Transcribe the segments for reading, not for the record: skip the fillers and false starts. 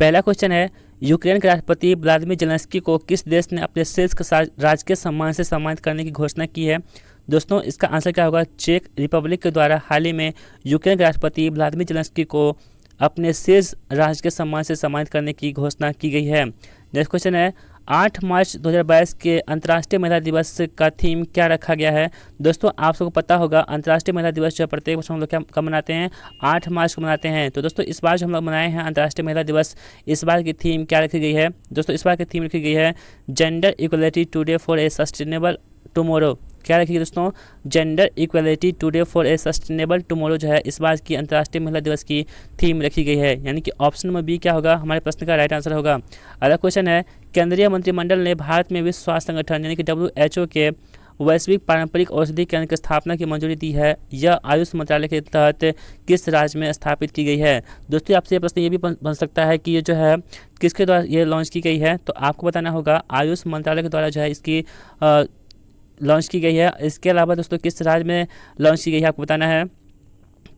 पहला क्वेश्चन है, यूक्रेन के राष्ट्रपति व्लादिमीर जेलेंस्की को किस देश ने अपने शीर्ष राजकीय सम्मान से सम्मानित करने की घोषणा की है? दोस्तों इसका आंसर क्या होगा? चेक रिपब्लिक के द्वारा हाल ही में यूक्रेन के राष्ट्रपति व्लादिमीर जेलेंस्की को अपने शीर्ष राजकीय सम्मान से सम्मानित करने की घोषणा की गई है। नेक्स्ट क्वेश्चन है, 8 मार्च 2022 के अंतर्राष्ट्रीय महिला दिवस का थीम क्या रखा गया है? दोस्तों आप सबको पता होगा अंतर्राष्ट्रीय महिला दिवस जो प्रत्येक वर्ष हम लोग क्या कब मनाते हैं? 8 मार्च को मनाते हैं। तो दोस्तों इस बार जो हम लोग मनाए हैं अंतर्राष्ट्रीय महिला दिवस, इस बार की थीम क्या रखी गई है? दोस्तों इस बार की थीम रखी गई है gender equality today for a sustainable tomorrow. क्या रखी गई दोस्तों? Gender equality today for a sustainable tomorrow जो है इस बार की अंतर्राष्ट्रीय महिला दिवस की थीम रखी गई है। यानी कि ऑप्शन नंबर बी क्या होगा? हमारे प्रश्न का राइट आंसर होगा। अगला क्वेश्चन है, केंद्रीय मंत्रिमंडल ने भारत में विश्व स्वास्थ्य संगठन यानी कि WHO के वैश्विक पारंपरिक औषधि केंद्र की स्थापना की मंजूरी दी है। यह आयुष मंत्रालय के तहत किस राज्य में स्थापित की गई है? दोस्तों आपसे ये प्रश्न ये भी बन सकता है कि ये जो है किसके द्वारा ये लॉन्च की गई है? तो आपको बताना होगा आयुष मंत्रालय के द्वारा जो है इसकी लॉन्च की गई है। इसके अलावा दोस्तों किस राज्य में लॉन्च की गई है आपको बताना है।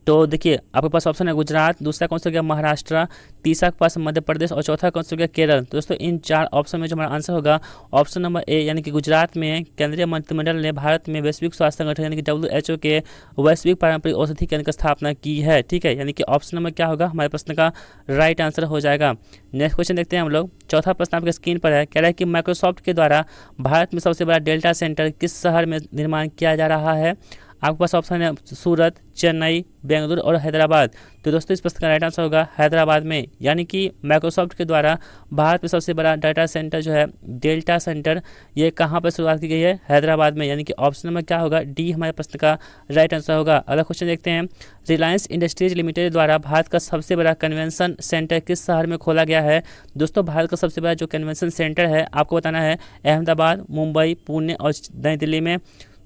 तो देखिए आपके पास ऑप्शन है गुजरात, दूसरा कौन सा हो गया महाराष्ट्र, तीसरा के पास मध्य प्रदेश और चौथा कौन सा हो गया केरल। तो दोस्तों इन 4 ऑप्शन में जो हमारा आंसर होगा ऑप्शन नंबर ए यानी कि गुजरात में केंद्रीय मंत्रिमंडल ने भारत में वैश्विक स्वास्थ्य संगठन यानी कि WHO के वैश्विक पारंपरिक औषधि केंद्र की स्थापना की है। ठीक है, यानी कि ऑप्शन नंबर क्या होगा? हमारे प्रश्न का राइट आंसर हो जाएगा। नेक्स्ट क्वेश्चन देखते हैं हम लोग। चौथा प्रश्न आपके स्क्रीन पर है, कह रहा है कि माइक्रोसॉफ्ट के द्वारा भारत में सबसे बड़ा डेल्टा सेंटर किस शहर में निर्माण किया जा रहा है? आपके पास ऑप्शन है सूरत, चेन्नई, बेंगलुरु और हैदराबाद। तो दोस्तों इस प्रश्न का राइट आंसर होगा हैदराबाद में। यानी कि माइक्रोसॉफ्ट के द्वारा भारत में सबसे बड़ा डाटा सेंटर जो है डेल्टा सेंटर, ये कहाँ पर शुरुआत की गई है? हैदराबाद में। यानी कि ऑप्शन नंबर क्या होगा? डी हमारे प्रश्न का राइट आंसर होगा। अगला क्वेश्चन देखते हैं, रिलायंस इंडस्ट्रीज लिमिटेड द्वारा भारत का सबसे बड़ा कन्वेंशन सेंटर किस शहर में खोला गया है? दोस्तों भारत का सबसे बड़ा जो कन्वेंशन सेंटर है आपको बताना है अहमदाबाद, मुंबई, पुणे और नई दिल्ली में।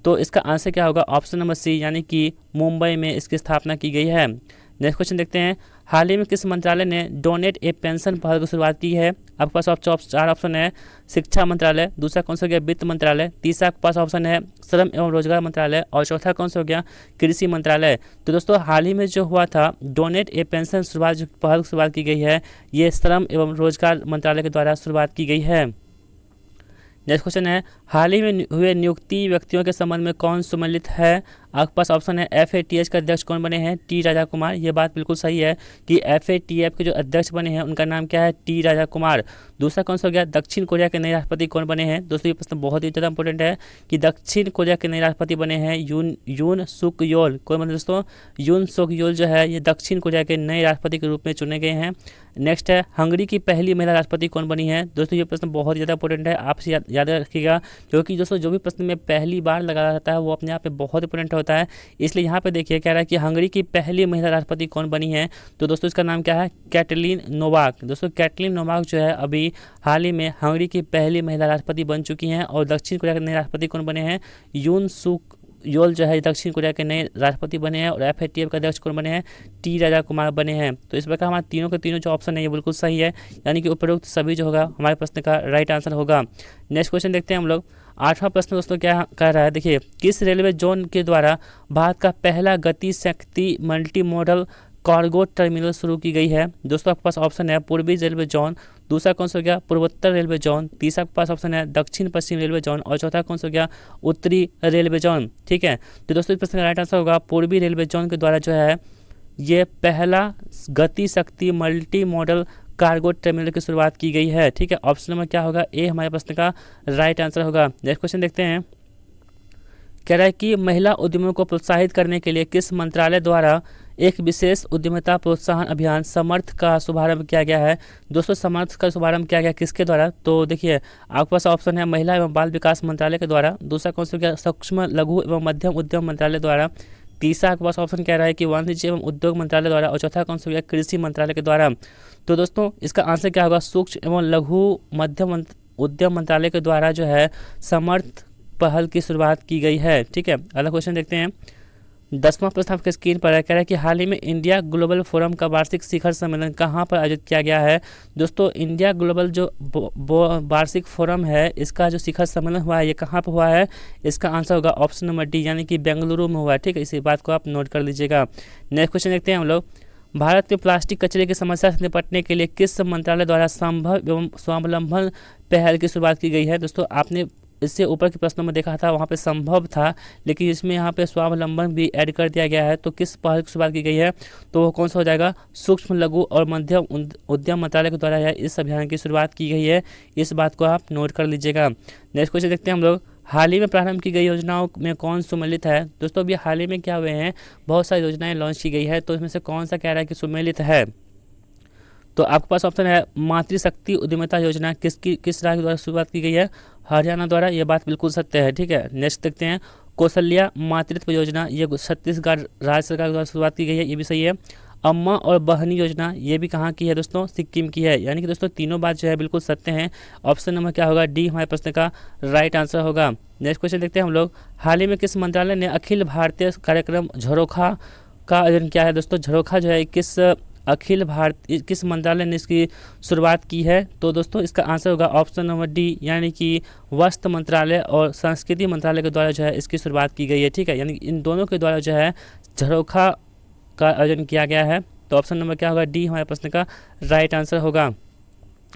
तो इसका आंसर क्या होगा? ऑप्शन नंबर सी यानी कि मुंबई में इसकी स्थापना की गई है। नेक्स्ट क्वेश्चन देखते हैं, हाल ही में किस मंत्रालय ने डोनेट ए पेंशन पहल की शुरुआत की है? आपके पास 4 ऑप्शन है शिक्षा मंत्रालय, दूसरा कौन सा हो गया वित्त मंत्रालय, तीसरा आपके पास ऑप्शन है श्रम एवं रोजगार मंत्रालय और चौथा कौन सा हो गया कृषि मंत्रालय। तो दोस्तों हाल ही में जो हुआ था डोनेट ए पेंशन शुरुआत जो पहल की शुरुआत की गई है ये श्रम एवं रोजगार मंत्रालय के द्वारा शुरुआत की गई है। नेक्स्ट क्वेश्चन है, हाल ही में हुए नियुक्ति व्यक्तियों के संबंध में कौन सम्मिलित है? आपके पास ऑप्शन है FATF के अध्यक्ष कौन बने हैं? टी राजा कुमार। ये बात बिल्कुल सही है कि FATF के जो अध्यक्ष बने हैं उनका नाम क्या है? टी राजा कुमार। दूसरा कौन सा हो गया दक्षिण कोरिया के नए राष्ट्रपति कौन बने हैं? दोस्तों ये प्रश्न बहुत ही ज़्यादा इंपॉर्टेंट है कि दक्षिण कोरिया के नए राष्ट्रपति बने हैं यून सुक योल। कौन बने दोस्तों? यून सुक योल जो है ये दक्षिण कोरिया के नए राष्ट्रपति के रूप में चुने गए हैं। नेक्स्ट है, हंगरी की पहली महिला राष्ट्रपति कौन बनी है? दोस्तों ये प्रश्न बहुत ज़्यादा इंपॉर्टेंट है, आपसे याद रखिएगा क्योंकि दोस्तों जो भी प्रश्न में पहली बार लगाया जाता है वो अपने आप में बहुत इंपॉर्टेंट होता है। इसलिए यहाँ पे देखिए कह रहा है कि हंगरी की पहली महिला राष्ट्रपति कौन बनी है? तो दोस्तों इसका नाम क्या है? Catelyn Novak. दोस्तों कैटलीन नोवाक जो है अभी हाल ही में हंगरी की पहली महिला राष्ट्रपति बन चुकी हैं। और दक्षिण कोरिया के नए राष्ट्रपति कौन बने हैं? यून सुक योल जो है दक्षिण कोरिया के नए राष्ट्रपति बने हैं। और FATF का अध्यक्ष कौन बने हैं? टी राजा कुमार बने हैं। तो इस प्रकार हमारे तीनों के तीनों जो ऑप्शन है ये बिल्कुल सही है, यानी कि उपरोक्त सभी जो होगा हमारे प्रश्न का राइट आंसर होगा। नेक्स्ट क्वेश्चन देखते हैं हम लोग। 8वां प्रश्न दोस्तों क्या कह रहा है, देखिए किस रेलवे जोन के द्वारा भारत का पहला गति शक्ति मल्टी मॉडल कार्गो टर्मिनल शुरू की गई है? दोस्तों आपके पास ऑप्शन है पूर्वी रेलवे जोन, दूसरा कौन सा हो गया पूर्वोत्तर रेलवे जोन, तीसरा आपके पास ऑप्शन है दक्षिण पश्चिम रेलवे जोन और चौथा कौन सा हो गया उत्तरी रेलवे जोन। ठीक है, तो दोस्तों इस प्रश्न का राइट आंसर होगा पूर्वी रेलवे जोन के द्वारा जो है ये पहला गति शक्ति मल्टी मॉडल कार्गो टर्मिनल की शुरुआत की गई है। ठीक है, ऑप्शन नंबर क्या होगा? ए हमारे प्रश्न का राइट आंसर होगा। नेक्स्ट क्वेश्चन देखते हैं, कह रहा है कि महिला उद्यमियों को प्रोत्साहित करने के लिए किस मंत्रालय द्वारा एक विशेष उद्यमिता प्रोत्साहन अभियान समर्थ का शुभारंभ किया गया है? दोस्तों समर्थ का शुभारंभ किया गया किसके द्वारा? तो देखिए आपके पास ऑप्शन है महिला एवं बाल विकास मंत्रालय के द्वारा, दूसरा कौन सा हो गया सूक्ष्म लघु एवं मध्यम उद्यम मंत्रालय द्वारा, तीसरा आपके पास ऑप्शन कह रहा है कि वाणिज्य एवं उद्योग मंत्रालय द्वारा और चौथा कौन सा हो गया कृषि मंत्रालय के द्वारा। तो दोस्तों इसका आंसर क्या होगा? सूक्ष्म एवं लघु मध्यम उद्यम मंत्रालय के द्वारा जो है समर्थ पहल की शुरुआत की गई है। ठीक है, अगला क्वेश्चन देखते हैं। 10वां प्रश्न आपके स्क्रीन पर है, कह रहा है कि हाल ही में इंडिया ग्लोबल फोरम का वार्षिक शिखर सम्मेलन कहाँ पर आयोजित किया गया है? दोस्तों इंडिया ग्लोबल जो वार्षिक फोरम है इसका जो शिखर सम्मेलन हुआ है ये कहाँ पर हुआ है? इसका आंसर होगा ऑप्शन नंबर डी यानी कि बेंगलुरु में हुआ है। ठीक है, इसी बात को आप नोट कर लीजिएगा। नेक्स्ट क्वेश्चन देखते हैं हम लोग। भारत में प्लास्टिक कचरे की समस्या से निपटने के लिए किस मंत्रालय द्वारा संभव एवं स्वावलंबन पहल की शुरुआत की गई है? दोस्तों आपने इससे ऊपर के प्रश्नों में देखा था, वहाँ पे संभव था, लेकिन इसमें यहाँ पे स्वावलंबन भी ऐड कर दिया गया है। तो किस पहल की शुरुआत की गई है? तो वो कौन सा हो जाएगा? सूक्ष्म लघु और मध्यम उद्यम मंत्रालय के द्वारा इस अभियान की शुरुआत की गई है। इस बात को आप नोट कर लीजिएगा। नेक्स्ट क्वेश्चन देखते हैं हम लोग, हाल ही में प्रारंभ की गई योजनाओं में कौन सम्मिलित है? दोस्तों अभी हाल ही में क्या हुए हैं, बहुत सारी योजनाएं लॉन्च की गई है, तो इसमें से कौन सा कह रहा है कि सम्मिलित है? तो आपके पास ऑप्शन है मातृशक्ति उद्यमिता योजना किस राज्य द्वारा शुरुआत की गई है? हरियाणा द्वारा। ये बात बिल्कुल सत्य है, ठीक है। नेक्स्ट देखते हैं, कौशल्या मातृत्व योजना, ये छत्तीसगढ़ राज्य सरकार द्वारा शुरुआत की गई है, ये भी सही है। अम्मा और बहनी योजना, ये भी कहाँ की है दोस्तों? सिक्किम की है। यानी कि दोस्तों तीनों बात जो है बिल्कुल सत्य हैं। ऑप्शन नंबर क्या होगा? डी हमारे प्रश्न का राइट आंसर होगा। नेक्स्ट क्वेश्चन देखते हैं हम लोग, हाल ही में किस मंत्रालय ने अखिल भारतीय कार्यक्रम झरोखा का आयोजन किया है? दोस्तों झरोखा जो है किस मंत्रालय ने इसकी शुरुआत की है? तो दोस्तों इसका आंसर होगा ऑप्शन नंबर डी, यानी कि वस्त्र मंत्रालय और संस्कृति मंत्रालय के द्वारा जो है इसकी शुरुआत की गई है, ठीक है। यानी इन दोनों के द्वारा जो है झरोखा का आयोजन किया गया है। तो ऑप्शन नंबर क्या होगा? डी हमारे प्रश्न का राइट आंसर होगा।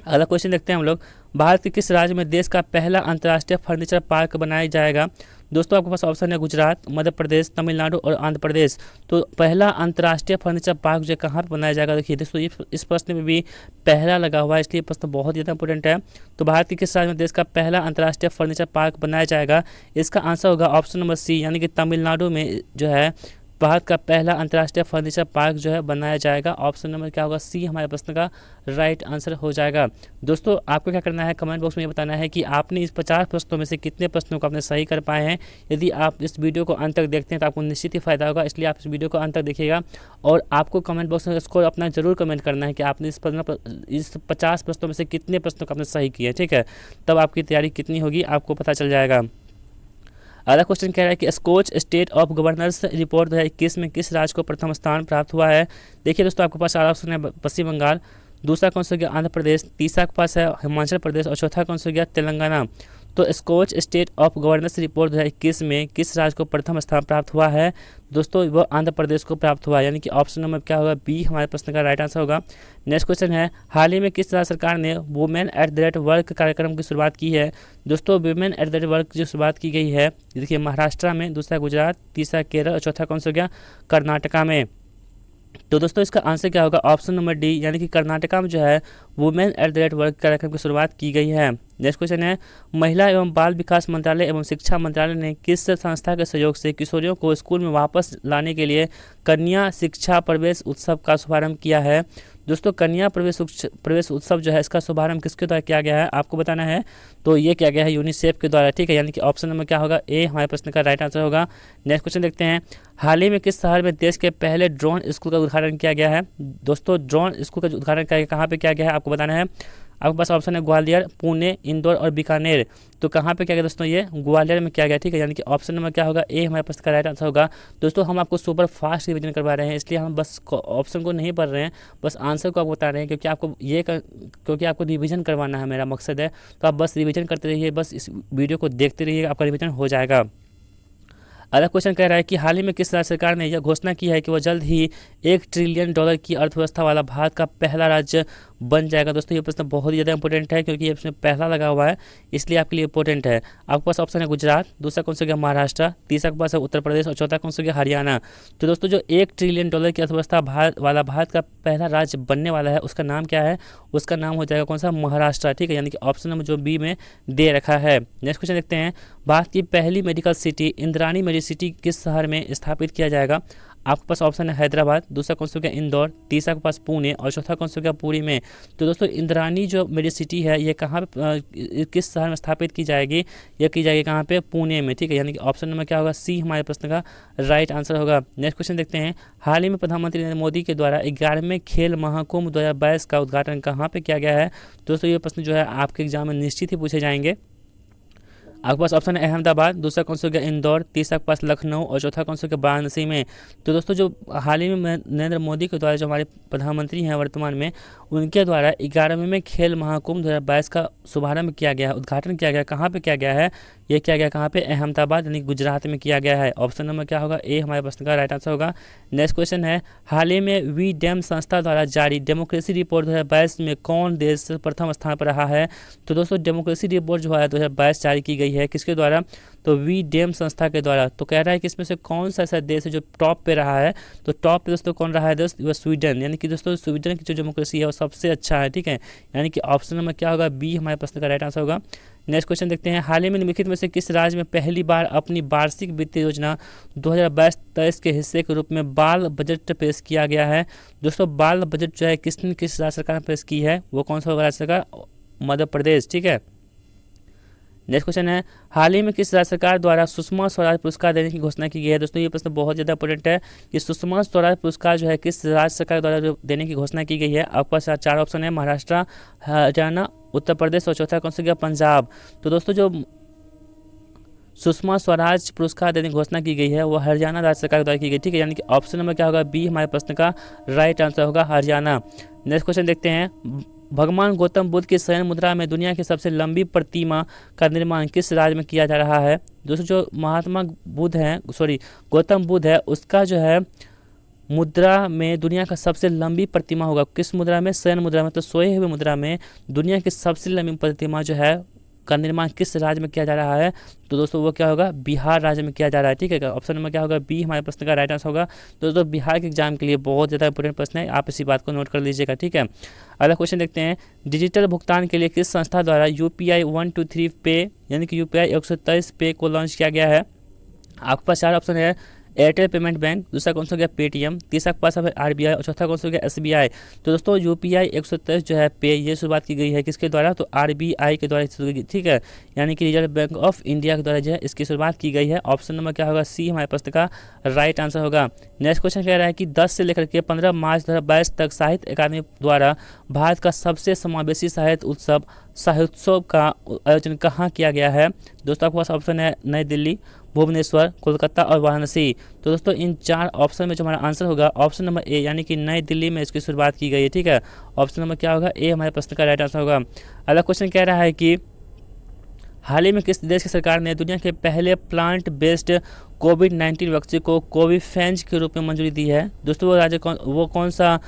अगला क्वेश्चन देखते हैं हम लोग, भारत के किस राज्य में देश का पहला अंतर्राष्ट्रीय फर्नीचर पार्क बनाया जाएगा? दोस्तों आपके पास ऑप्शन है गुजरात, मध्य प्रदेश, तमिलनाडु और आंध्र प्रदेश। तो पहला अंतर्राष्ट्रीय फर्नीचर पार्क जो कहाँ पर बनाया जाएगा? देखिए दोस्तों इस प्रश्न में भी पहला लगा हुआ है, इसलिए प्रश्न बहुत ज़्यादा इंपॉर्टेंट है। तो भारत के किस राज्य में देश का पहला अंतर्राष्ट्रीय फर्नीचर पार्क बनाया जाएगा? इसका आंसर होगा ऑप्शन नंबर सी, यानी कि तमिलनाडु में जो है भारत का पहला अंतर्राष्ट्रीय फर्नीचर पार्क जो है बनाया जाएगा। ऑप्शन नंबर क्या होगा? सी हमारे प्रश्न का राइट आंसर हो जाएगा। दोस्तों आपको क्या करना है, कमेंट बॉक्स में ये बताना है कि आपने इस 50 प्रश्नों में से कितने प्रश्नों को आपने सही कर पाए हैं। यदि आप इस वीडियो को अंत तक देखते हैं तो आपको निश्चित ही फायदा होगा, इसलिए आप इस वीडियो को अंत तक देखिएगा और आपको कमेंट बॉक्स में स्कोर अपना जरूर कमेंट करना है कि आपने इस 50 प्रश्नों में से कितने प्रश्नों को आपने सही किए, ठीक है। तब आपकी तैयारी कितनी होगी आपको पता चल जाएगा। अगला क्वेश्चन कह रहा है कि Skoch state of governors report 2021 में किस राज्य को प्रथम स्थान प्राप्त हुआ है? देखिए दोस्तों आपके पास चार ऑप्शन है, पश्चिम बंगाल, दूसरा कौन सा हो गया आंध्र प्रदेश, तीसरा के पास है हिमाचल प्रदेश और चौथा कौन सा हो गया तेलंगाना। तो Skoch state of governance report 2021 में किस राज्य को प्रथम स्थान प्राप्त हुआ है? दोस्तों वो आंध्र प्रदेश को प्राप्त हुआ है, यानी कि ऑप्शन नंबर क्या होगा? बी हमारे प्रश्न का राइट आंसर होगा। नेक्स्ट क्वेश्चन है, हाल ही में किस राज्य सरकार ने women at the rate work कार्यक्रम की शुरुआत की है? दोस्तों women at the rate work जो शुरुआत की गई है, देखिए महाराष्ट्र में, दूसरा गुजरात, तीसरा केरल और चौथा कौन सा हो गया? कर्नाटका में। तो दोस्तों इसका आंसर क्या होगा? ऑप्शन नंबर डी, यानी कि कर्नाटका में जो है women at the rate work कार्यक्रम की शुरुआत की गई है। नेक्स्ट क्वेश्चन है, महिला एवं बाल विकास मंत्रालय एवं शिक्षा मंत्रालय ने किस संस्था के सहयोग से किशोरियों को स्कूल में वापस लाने के लिए कन्या शिक्षा प्रवेश उत्सव का शुभारंभ किया है? दोस्तों कन्या प्रवेश उत्सव जो है इसका शुभारंभ किसके द्वारा किया गया है आपको बताना है। तो ये किया गया है यूनिसेफ के द्वारा, ठीक है। यानी कि ऑप्शन नंबर क्या होगा? ए हमारे प्रश्न का राइट आंसर होगा। नेक्स्ट क्वेश्चन देखते हैं, हाल ही में किस शहर में देश के पहले ड्रोन स्कूल का उद्घाटन किया गया है? दोस्तों ड्रोन स्कूल का उद्घाटन कहाँ पे किया गया है आपको बताना है। आपके पास ऑप्शन है ग्वालियर, पुणे, इंदौर और बीकानेर। तो कहाँ पे किया गया दोस्तों? ये ग्वालियर में किया गया, ठीक है। यानी कि ऑप्शन नंबर क्या होगा? ए हमारे प्रश्न का राइट आंसर होगा। दोस्तों हम आपको सुपर फास्ट रिवीजन करवा रहे हैं, इसलिए हम बस ऑप्शन को नहीं पढ़ रहे हैं, बस आंसर को आपको बता रहे हैं, क्योंकि आपको रिवीजन करवाना है, मेरा मकसद है। तो आप बस रिवीजन करते रहिए, बस इस वीडियो को देखते रहिए, आपका रिवीजन हो जाएगा। अगला क्वेश्चन कह रहा है कि हाल ही में किस राज्य सरकार ने यह घोषणा की है कि वह जल्द ही $1 ट्रिलियन की अर्थव्यवस्था वाला भारत का पहला राज्य बन जाएगा? दोस्तों ये प्रश्न बहुत ही ज़्यादा इंपॉर्टेंट है, क्योंकि इसमें पहला लगा हुआ है, इसलिए आपके लिए इंपॉर्टेंट है। आपके पास ऑप्शन है गुजरात, दूसरा कौन सा गया महाराष्ट्र, तीसरा के पास है उत्तर प्रदेश और चौथा कौन सा गया हरियाणा। तो दोस्तों जो $1 ट्रिलियन की अर्थव्यवस्था भारत का पहला राज्य बनने वाला है उसका नाम क्या है? उसका नाम हो जाएगा कौन सा? महाराष्ट्र, ठीक है। यानी कि ऑप्शन नंबर जो बी में दे रखा है। नेक्स्ट क्वेश्चन देखते हैं, भारत की पहली मेडिकल सिटी इंद्राणी मेडिसिटी किस शहर में स्थापित किया जाएगा? आपके पास ऑप्शन है हैदराबाद, दूसरा कौन सा गया इंदौर, तीसरा के पास पुणे और चौथा कौन सा गया पुरी में। तो दोस्तों इंद्राणी जो मेडिसिटी है ये कहाँ पे किस शहर में स्थापित की जाएगी? ये की जाएगी कहाँ पे? पुणे में, ठीक है। यानी कि ऑप्शन नंबर क्या होगा? सी हमारे प्रश्न का राइट आंसर होगा। नेक्स्ट क्वेश्चन देखते हैं, हाल ही में प्रधानमंत्री नरेंद्र मोदी के द्वारा 11वें खेल महाकुंभ 2022 का उद्घाटन कहाँ पे किया गया है? दोस्तों ये प्रश्न जो है आपके एग्जाम में निश्चित ही पूछे जाएंगे। आपके पास ऑप्शन है अहमदाबाद, दूसरा कौन सा हो गया इंदौर, तीसरा के पास लखनऊ और चौथा कौन सा हो गया वाराणसी में। तो दोस्तों जो हाल ही में नरेंद्र मोदी के द्वारा जो हमारे प्रधानमंत्री हैं वर्तमान में, उनके द्वारा 11वें में खेल महाकुंभ 2022 का शुभारंभ किया गया है, उद्घाटन किया गया, कहाँ पे किया गया है? ये किया गया कहाँ पे, अहमदाबाद यानी गुजरात में किया गया है। ऑप्शन नंबर क्या होगा, ए हमारे प्रश्न का राइट आंसर होगा। नेक्स्ट क्वेश्चन है, हाल ही में वी डैम संस्था द्वारा जारी डेमोक्रेसी रिपोर्ट 2022 में कौन देश प्रथम स्थान पर रहा है। तो दोस्तों डेमोक्रेसी रिपोर्ट जो है 2022 जारी की गई है, किसके द्वारा, तो वी डैम संस्था के द्वारा। तो कह रहा है कि इसमें से कौन सा ऐसा देश है जो टॉप पे रहा है। तो टॉप पे दोस्तों कौन रहा है दोस्त, वह स्वीडन, यानी कि दोस्तों स्वीडन की जो डेमोक्रेसी है वो सबसे अच्छा है, ठीक है। यानी कि ऑप्शन नंबर क्या होगा, बी हमारे प्रश्न का राइट आंसर होगा। नेक्स्ट क्वेश्चन देखते हैं, हाल ही में निम्नलिखित में से किस राज्य में पहली बार अपनी वार्षिक वित्तीय योजना 2022-23 के हिस्से के रूप में बाल बजट पेश किया गया है। दोस्तों बाल बजट जो है किस राज्य सरकार ने पेश की है, वो कौन सा होगा राज्य सरकार, मध्य प्रदेश, ठीक है। नेक्स्ट क्वेश्चन है, हाल ही में किस राज्य सरकार द्वारा सुषमा स्वराज पुरस्कार देने की घोषणा की गई है। दोस्तों ये प्रश्न बहुत ज़्यादा इंपॉर्टेंट है कि सुषमा स्वराज पुरस्कार जो है किस राज्य सरकार द्वारा देने की घोषणा की गई है। आपके पास 4 ऑप्शन है, महाराष्ट्र, हरियाणा, उत्तर प्रदेश और चौथा कौन सा गया, पंजाब। तो दोस्तों जो सुषमा स्वराज पुरस्कार देने की घोषणा की गई है वो हरियाणा राज्य सरकार द्वारा की गई, ठीक है। यानी कि ऑप्शन नंबर क्या होगा, बी हमारे प्रश्न का राइट आंसर होगा, हरियाणा। नेक्स्ट क्वेश्चन देखते हैं, भगवान गौतम बुद्ध की शयन मुद्रा में दुनिया की सबसे लंबी प्रतिमा का निर्माण किस राज्य में किया जा रहा है। दोस्तों जो महात्मा बुद्ध हैं, गौतम बुद्ध है, उसका जो है मुद्रा में दुनिया का सबसे लंबी प्रतिमा होगा, किस मुद्रा में, शयन मुद्रा में। तो सोए हुए मुद्रा में दुनिया की सबसे लंबी प्रतिमा जो है का निर्माण किस राज्य में किया जा रहा है। तो दोस्तों वो क्या होगा, बिहार राज्य में किया जा रहा है, ठीक है। ऑप्शन नंबर क्या होगा, बी हमारे प्रश्न का राइट आंसर होगा। दोस्तों बिहार के एग्जाम के लिए बहुत ज़्यादा इंपॉर्टेंट प्रश्न है, आप इसी बात को नोट कर लीजिएगा, ठीक है। अगला क्वेश्चन देखते हैं, डिजिटल भुगतान के लिए किस संस्था द्वारा UPI 123 पे यानी कि UPI 123 पे को लॉन्च किया गया है। आपके पास 4 ऑप्शन है, एयरटेल पेमेंट बैंक, दूसरा कौन सा हो गया पेटीएम, तीसरा के पास है RBI और चौथा कौन सा हो गया SBI। तो दोस्तों UPI 123 जो है पे, ये शुरुआत की गई है किसके द्वारा, तो RBI के द्वारा, ठीक है। यानी कि रिजर्व बैंक ऑफ इंडिया के द्वारा जो है इसकी शुरुआत की गई है। ऑप्शन नंबर क्या होगा, सी हमारे प्रश्न का राइट आंसर होगा। नेक्स्ट क्वेश्चन कह रहा है कि 10 से लेकर के 15 मार्च 2022 तक साहित्य अकादमी द्वारा भारत का सबसे समावेशी साहित्योत्सव का आयोजन कहाँ किया गया है। दोस्तों आपके पास ऑप्शन है नई दिल्ली, भुवनेश्वर, कोलकाता और वाराणसी। तो दोस्तों इन 4 ऑप्शन में जो हमारा आंसर होगा ऑप्शन नंबर ए, यानी कि नई दिल्ली में इसकी शुरुआत की गई है, ठीक है। ऑप्शन नंबर क्या होगा, ए हमारे प्रश्न का राइट आंसर होगा। अगला क्वेश्चन कह रहा है कि हाल ही में किस देश की सरकार ने दुनिया के पहले प्लांट बेस्ड कोविड-19 वैक्सीन को कोविफेंज के रूप में मंजूरी दी है। दोस्तों वो कौन सा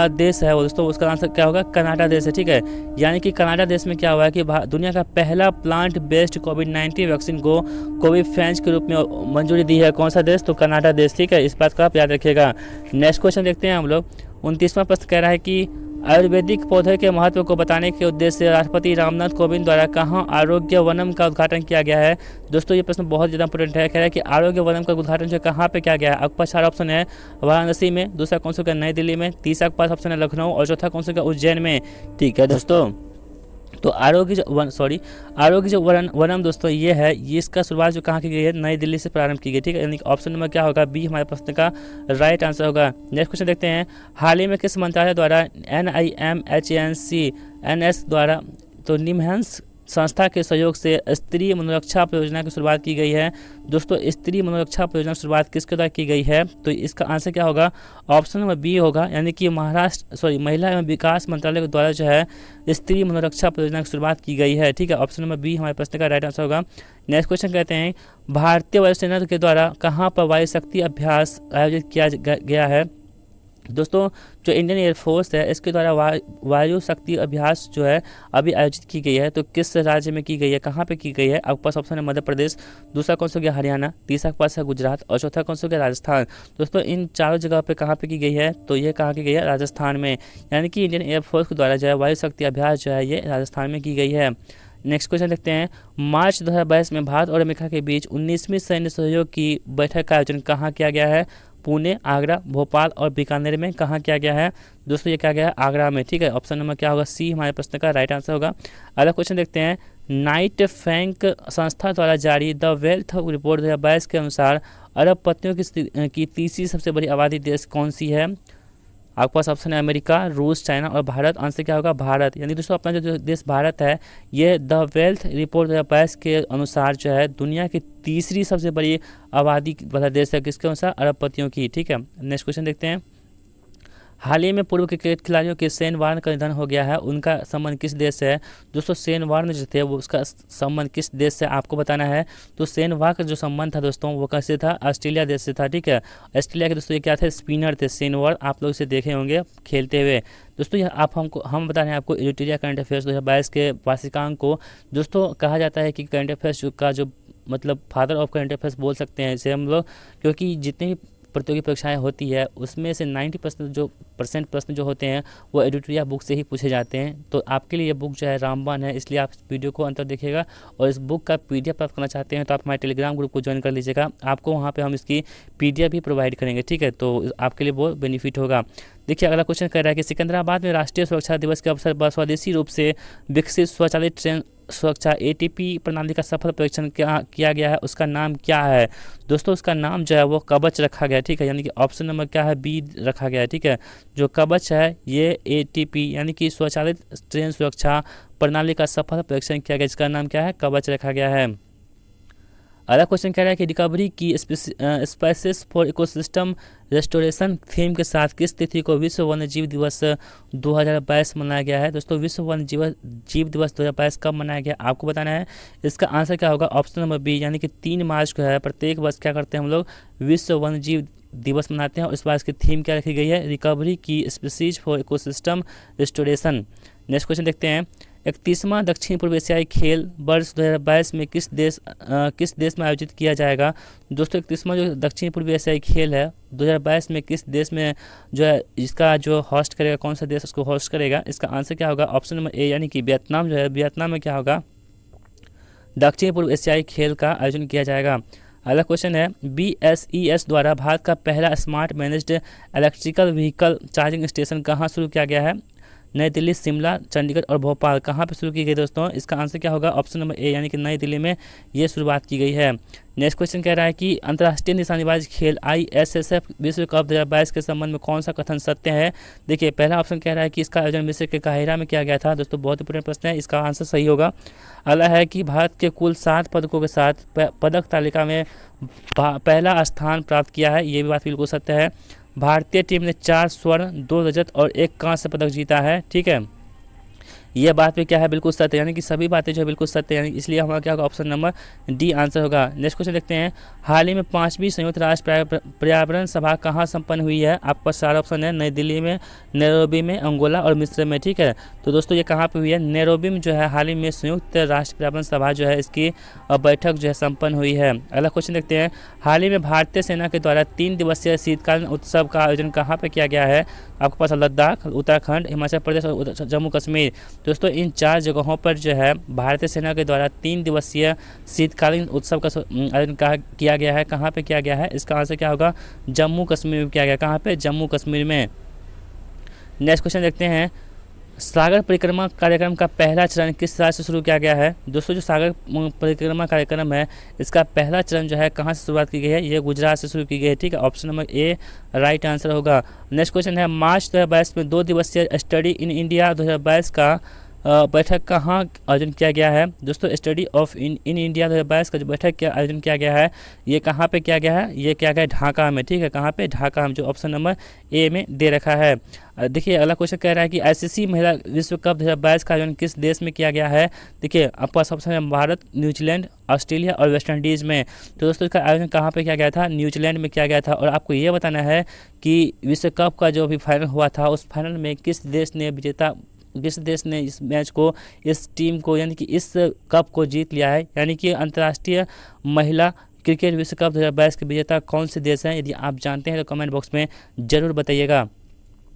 देश है वो, दोस्तों उसका आंसर क्या होगा, कनाडा देश है, ठीक है। यानी कि कनाडा देश में क्या हुआ है कि दुनिया का पहला प्लांट बेस्ड कोविड-19 वैक्सीन को कोविफेंज के रूप में मंजूरी दी है, कौन सा देश, तो कनाडा देश, ठीक है। इस बात का आप याद रखिएगा। नेक्स्ट क्वेश्चन देखते हैं हम लोग, 29वां प्रश्न कह रहा है कि आयुर्वेदिक पौधे के महत्व को बताने के उद्देश्य से राष्ट्रपति रामनाथ कोविंद द्वारा कहाँ आरोग्य वनम का उद्घाटन किया गया है। दोस्तों ये प्रश्न बहुत ज़्यादा इंपॉर्टेंट है, कह रहा है कि आरोग्य वनम का उद्घाटन जो कहाँ पे किया गया है। आपके पास 4 ऑप्शन है, वाराणसी में, दूसरा कौन सा होगा नई दिल्ली में, तीसरा के पास ऑप्शन है लखनऊ और चौथा कौन सा होगा उज्जैन में, ठीक है दोस्तों। तो आरोग्य जो वनम दोस्तों ये है, ये इसका शुरुआत जो कहाँ की गई है, नई दिल्ली से प्रारंभ की गई, ठीक है। यानी ऑप्शन नंबर क्या होगा, बी हमारे प्रश्न का राइट आंसर होगा। नेक्स्ट क्वेश्चन देखते हैं, हाल ही में किस मंत्रालय द्वारा NIMHANS द्वारा तो निमहंस संस्था के सहयोग से स्त्री मनोरक्षा परियोजना की शुरुआत की गई है। दोस्तों स्त्री मनोरक्षा परियोजना की शुरुआत किसके द्वारा की गई है, तो इसका आंसर क्या होगा, ऑप्शन नंबर बी होगा। यानी कि महिला एवं विकास मंत्रालय के द्वारा जो है स्त्री मनोरक्षा परियोजना की शुरुआत की गई है, ठीक है। ऑप्शन नंबर बी हमारे प्रश्न का राइट आंसर होगा। नेक्स्ट क्वेश्चन कहते हैं, भारतीय वायुसेना के द्वारा कहाँ पर वायु शक्ति अभ्यास आयोजित किया गया है। दोस्तों जो इंडियन एयरफोर्स है इसके द्वारा वायु शक्ति अभ्यास जो है अभी आयोजित की गई है, तो किस राज्य में की गई है, कहाँ पे की गई है। आपके पास ऑप्शन है मध्य प्रदेश, दूसरा कौन सा हो गया हरियाणा, तीसरा के पास है गुजरात और चौथा कौन सा हो गया राजस्थान। दोस्तों इन चारों जगह पे कहाँ पे की गई है, तो ये कहाँ की गई है, राजस्थान में। यानी कि इंडियन एयरफोर्स के द्वारा जो है वायु शक्ति अभ्यास जो है ये राजस्थान में की गई है। नेक्स्ट क्वेश्चन देखते हैं, मार्च 2022 में भारत और अमेरिका के बीच 19वीं सैन्य सहयोग की बैठक का आयोजन कहाँ किया गया है। पुणे, आगरा, भोपाल और बीकानेर में कहाँ किया गया है। दोस्तों ये क्या गया है, आगरा में, ठीक है। ऑप्शन नंबर क्या होगा, सी हमारे प्रश्न का राइट आंसर होगा। अगला क्वेश्चन देखते हैं, नाइट बैंक संस्था द्वारा जारी द वेल्थ रिपोर्ट 2022 के अनुसार अरबपतियों की तीसरी सबसे बड़ी आबादी देश कौन सी है। आपके पास ऑप्शन है अमेरिका, रूस, चाइना और भारत। आंसर क्या होगा, भारत। यानी दोस्तों अपना जो देश भारत है ये द वेल्थ रिपोर्ट 2022 के अनुसार जो है दुनिया की तीसरी सबसे बड़ी आबादी वाला देश है, किसके अनुसार, अरबपतियों की, ठीक है। नेक्स्ट क्वेश्चन देखते हैं, हाल ही में पूर्व क्रिकेट खिलाड़ियों के शेन वार्न का निधन हो गया है, उनका संबंध किस देश से है? दोस्तों शेन वार्न जो थे वो उसका संबंध किस देश से आपको बताना है। तो शेन वार्न का जो संबंध था दोस्तों वो कैसे था? ऑस्ट्रेलिया देश से था, ठीक है। ऑस्ट्रेलिया के दोस्तों ये क्या थे? स्पिनर थे शेन वार्न, आप लोग इसे देखे होंगे खेलते हुए। दोस्तों यह हम बता रहे हैं आपको एडिटोरियल करंट अफेयर्स 2022 के वार्षिकांक को। दोस्तों कहा जाता है कि करंट अफेयर्स का जो मतलब फादर ऑफ करंट अफेयर्स बोल सकते हैं इसे हम लोग, क्योंकि जितनी भी प्रतियोगी परीक्षाएं होती है उसमें से 90% प्रश्न जो होते हैं वो एडिटोरियल बुक से ही पूछे जाते हैं। तो आपके लिए ये बुक जो है रामबाण है, इसलिए आप इस वीडियो को अंत तक देखिएगा। और इस बुक का PDF प्राप्त करना चाहते हैं तो आप हमारे टेलीग्राम ग्रुप को ज्वाइन कर लीजिएगा, आपको वहाँ पे हम इसकी PDF भी प्रोवाइड करेंगे, ठीक है। तो आपके लिए वो बेनिफिट होगा। देखिए अगला क्वेश्चन कह रहा है कि सिकंदराबाद में राष्ट्रीय सुरक्षा दिवस के अवसर पर स्वदेशी रूप से विकसित स्वचालित ट्रेन सुरक्षा ATP प्रणाली का सफल परीक्षण किया गया है, उसका नाम क्या है? दोस्तों उसका नाम जो है वो कवच रखा गया है, ठीक है। यानी कि ऑप्शन नंबर क्या है? B रखा गया है, ठीक है। जो कवच है ये ATP यानी कि स्वचालित ट्रेन सुरक्षा प्रणाली का सफल परीक्षण किया गया, इसका नाम क्या है? कवच रखा गया है। अगला क्वेश्चन कह रहा है कि रिकवरी की species for ecosystem restoration theme के साथ किस तिथि को विश्व वन्यजीव दिवस 2022 मनाया गया है? दोस्तों विश्व वन्यजीव दिवस 2022 कब मनाया गया आपको बताना है। इसका आंसर क्या होगा? ऑप्शन नंबर B यानी कि 3 मार्च को है। प्रत्येक वर्ष क्या करते हैं हम लोग? विश्व वन्यजीव दिवस मनाते हैं। और इस बार इसकी थीम क्या रखी गई है? रिकवरी की species for ecosystem restoration. Next question देखते हैं। 31वां दक्षिण पूर्व एशियाई खेल वर्ष 2022 में किस देश में आयोजित किया जाएगा? दोस्तों 31वां जो दक्षिण पूर्व एशियाई खेल है 2022 में किस देश में जो है इसका जो होस्ट करेगा, कौन सा देश उसको होस्ट करेगा? इसका आंसर क्या होगा? ऑप्शन नंबर A यानी कि वियतनाम जो है, वियतनाम में क्या होगा? दक्षिण पूर्व एशियाई खेल का आयोजन किया जाएगा। अगला क्वेश्चन है BSES द्वारा भारत का पहला smart managed electrical vehicle charging station कहाँ शुरू किया गया है? नई दिल्ली, शिमला, चंडीगढ़ और भोपाल कहाँ पे शुरू की गई दोस्तों? इसका आंसर क्या होगा? ऑप्शन नंबर A यानी कि नई दिल्ली में ये शुरुआत की गई है। नेक्स्ट क्वेश्चन कह रहा है कि अंतर्राष्ट्रीय निशानेबाजी खेल ISSF विश्व कप 2022 के संबंध में कौन सा कथन सत्य है? देखिए पहला ऑप्शन कह रहा है कि इसका आयोजन मिस्र के काहिरा में किया गया था। दोस्तों बहुत इंपॉर्टेंट प्रश्न है, इसका आंसर सही होगा। अगला है कि भारत के कुल 7 पदकों के साथ पदक तालिका में पहला स्थान प्राप्त किया है, ये भी बात बिल्कुल सत्य है। भारतीय टीम ने 4 स्वर्ण, 2 रजत और 1 कांस्य पदक जीता है, ठीक है। यह बात भी क्या है? बिल्कुल सत्य, यानी कि सभी बातें जो है बिल्कुल सत्य, यानी इसलिए हमारा क्या होगा? ऑप्शन नंबर D आंसर होगा। नेक्स्ट क्वेश्चन देखते हैं। हाल ही में 5वीं संयुक्त राष्ट्र पर्यावरण सभा कहाँ संपन्न हुई है? आपके पास 4 ऑप्शन है, नई दिल्ली में, नैरोबी में, अंगोला और मिस्र में, ठीक है। तो दोस्तों ये कहाँ पे हुई है? नैरोबी में जो है हाल ही में संयुक्त राष्ट्र पर्यावरण सभा जो है इसकी बैठक जो है संपन्न हुई है। अगला क्वेश्चन देखते हैं। हाल ही में भारतीय सेना के द्वारा 3 दिवसीय शीतकालीन उत्सव का आयोजन कहाँ पर किया गया है? आपके पास लद्दाख, उत्तराखंड, हिमाचल प्रदेश और जम्मू कश्मीर। दोस्तों इन 4 जगहों पर जो है भारतीय सेना के द्वारा 3 दिवसीय शीतकालीन उत्सव का आयोजन किया गया है। कहाँ पे किया गया है? इसका आंसर क्या होगा? जम्मू कश्मीर में किया गया। कहाँ पे? जम्मू कश्मीर में। नेक्स्ट क्वेश्चन देखते हैं। सागर परिक्रमा कार्यक्रम का पहला चरण किस राज्य से शुरू किया गया है? दोस्तों जो सागर परिक्रमा कार्यक्रम है इसका पहला चरण जो है कहाँ से शुरुआत की गई है? ये गुजरात से शुरू की गई है, ठीक है। Option number A right answer होगा। नेक्स्ट क्वेश्चन है। मार्च 2022 में 2 दिवसीय स्टडी इन इंडिया 2022 का बैठक कहाँ आयोजन किया गया है? दोस्तों स्टडी ऑफ इन इंडिया 2022 का जो बैठक का आयोजन किया गया है ये कहाँ पे किया गया है? ये किया गया है ढाका में, ठीक है। कहाँ पे? ढाका में, जो ऑप्शन नंबर A में दे रखा है। देखिए अगला क्वेश्चन कह रहा है कि ICC महिला विश्व कप 2022 का आयोजन किस देश में किया गया है? देखिए आपके पास ऑप्शन है भारत, न्यूजीलैंड, ऑस्ट्रेलिया और वेस्ट इंडीज़ में। तो दोस्तों इसका आयोजन कहाँ पे किया गया था? न्यूजीलैंड में किया गया था। और आपको ये बताना है कि विश्व कप का जो भी फाइनल हुआ था उस फाइनल में किस देश ने इस मैच को, इस टीम को, यानी कि इस कप को जीत लिया है। यानी कि अंतर्राष्ट्रीय महिला क्रिकेट विश्व कप 2022 के विजेता कौन से देश हैं? यदि आप जानते हैं तो कमेंट बॉक्स में ज़रूर बताइएगा।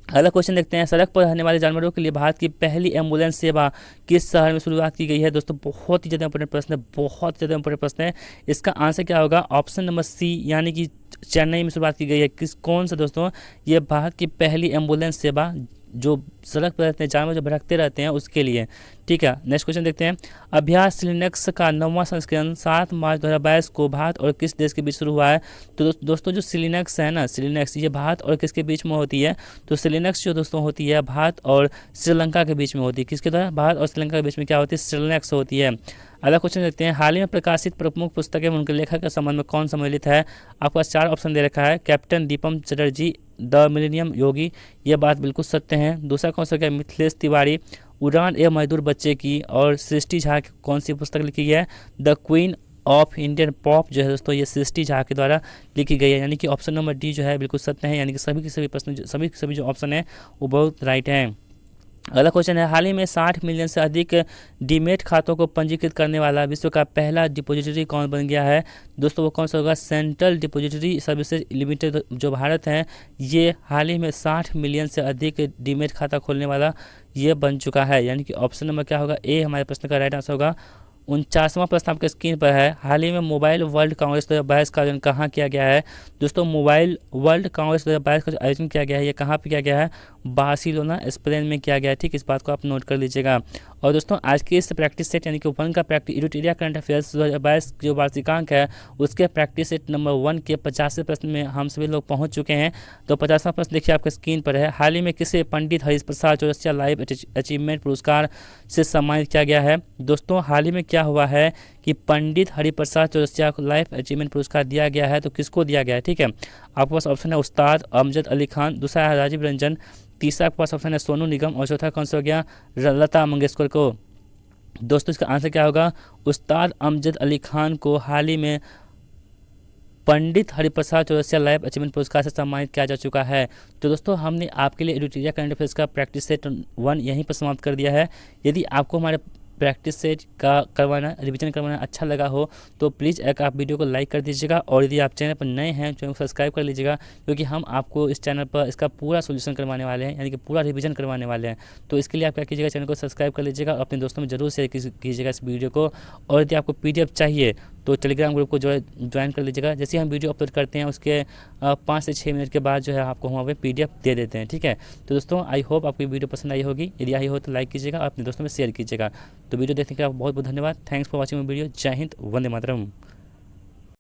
अगला क्वेश्चन देखते हैं। सड़क पर रहने वाले जानवरों के लिए भारत की पहली एम्बुलेंस सेवा किस शहर में शुरुआत की गई है? दोस्तों बहुत ही ज़्यादा इंपॉर्टेंट प्रश्न है, बहुत ज़्यादा इंपॉर्टेंट प्रश्न है। इसका आंसर क्या होगा? ऑप्शन नंबर C यानी कि चेन्नई में शुरुआत की गई है। कौन सा दोस्तों? ये भारत की पहली एम्बुलेंस सेवा जो सड़क पर रहते हैं जानवर जो भटकते रहते हैं उसके लिए, ठीक है। नेक्स्ट क्वेश्चन देखते हैं। अभ्यास सिलिनेक्स का 9वां संस्करण 7 मार्च 2022 को भारत और किस देश के बीच शुरू हुआ है? तो दोस्तों जो सिलिनेक्स है ना, सिलिनेक्स ये भारत और किसके बीच में होती है? तो सिलिनेक्स जो दोस्तों होती है भारत और श्रीलंका के बीच में होती है। किसके द्वारा? भारत और श्रीलंका के बीच में क्या होती है? सिलिनेक्स होती है। अगला क्वेश्चन देखते हैं, हाल ही में प्रकाशित प्रमुख पुस्तकें उनके लेखक के संबंध में कौन सम्मिलित है। आपके पास 4 ऑप्शन दे रखा है। Captain Deepam Chatterjee, the millennium yogi, ये बात बिल्कुल सत्य है। दूसरा कौन सा क्या, मिथिलेश तिवारी, उड़ान ए मजदूर बच्चे की, और सृष्टि झा की कौन सी पुस्तक लिखी है, the queen of Indian pop जो है दोस्तों ये सृष्टि झा के द्वारा लिखी गई है। यानी कि ऑप्शन नंबर डी जो है बिल्कुल सत्य है, यानी कि सभी के सभी प्रश्न सभी जो ऑप्शन है वो बहुत राइट हैं। अगला क्वेश्चन है, हाल ही में 60 मिलियन से अधिक डीमेट खातों को पंजीकृत करने वाला विश्व का पहला डिपॉजिटरी कौन बन गया है। दोस्तों वो कौन सा होगा, सेंट्रल डिपॉजिटरी सर्विसेज लिमिटेड जो भारत है, ये हाल ही में 60 मिलियन से अधिक डीमेट खाता खोलने वाला ये बन चुका है। यानी कि ऑप्शन नंबर क्या होगा, ए हमारे प्रश्न का राइट आंसर होगा। 49वां प्रश्न आपके स्क्रीन पर है, हाल ही में मोबाइल वर्ल्ड कांग्रेस 2022 का आयोजन कहाँ किया गया है। दोस्तों मोबाइल वर्ल्ड कांग्रेस 2022 का जो आयोजन किया गया है ये कहाँ पे किया गया है, बार्सिलोना स्पेन में किया गया है। ठीक, इस बात को आप नोट कर लीजिएगा। और दोस्तों आज की इस प्रैक्टिस सेट यानी कि 1 का प्रैक्टिस एडिटोरियल करंट अफेयर्स 2022 जो वार्षिकांक है उसके प्रैक्टिस सेट नंबर 1 के 50वें प्रश्न में हम सभी लोग पहुंच चुके हैं। तो 50वां प्रश्न देखिए आपके स्क्रीन पर है, हाल ही में किसे पंडित हरीश प्रसाद चौरसिया लाइफ अचीवमेंट पुरस्कार से सम्मानित किया गया है। दोस्तों हाल ही में क्या हुआ है कि पंडित हरिप्रसाद चौरसिया को लाइफ अचीवमेंट पुरस्कार दिया गया है। तो किसको दिया गया है, ठीक है, आपके पास ऑप्शन है उस्ताद अमजद अली खान, दूसरा है राजीव रंजन, तीसरा आपके पास ऑप्शन है सोनू निगम, और चौथा कौन सा हो गया, लता मंगेशकर को। दोस्तों इसका आंसर क्या होगा, उस्ताद अमजद अली खान को हाल ही में पंडित हरिप्रसाद चौरसिया लाइफ अचीवमेंट पुरस्कार से सम्मानित किया जा चुका है। तो दोस्तों हमने आपके लिए एडिटोरियल करंट अफेयर्स का प्रैक्टिस सेट 1 यहीं पर समाप्त कर दिया है। यदि आपको हमारे प्रैक्टिस सेट का करवाना रिवीजन करवाना अच्छा लगा हो तो प्लीज़ एक आप वीडियो को लाइक कर दीजिएगा, और यदि आप चैनल पर नए हैं चैनल को सब्सक्राइब कर लीजिएगा, क्योंकि हम आपको इस चैनल पर इसका पूरा सोल्यूशन करवाने वाले हैं, यानी कि पूरा रिवीजन करवाने वाले हैं। तो इसके लिए आप क्या कीजिएगा, चैनल को सब्सक्राइब कर लीजिएगा और अपने दोस्तों में जरूर शेयर कीजिएगा इस वीडियो को। और यदि आपको PDF चाहिए तो टेलीग्राम ग्रुप को ज्वाइन कर लीजिएगा। जैसे हम वीडियो अपलोड करते हैं उसके 5 से 6 मिनट के बाद जो है आपको वहाँ पे PDF दे देते हैं। ठीक है, तो दोस्तों आई होप आपको वीडियो पसंद आई होगी। यदि आई हो तो लाइक कीजिएगा और अपने दोस्तों में शेयर कीजिएगा। तो वीडियो देखने के लिए बहुत बहुत धन्यवाद। Thanks for watching video. जय हिंद, वंदे मातरम।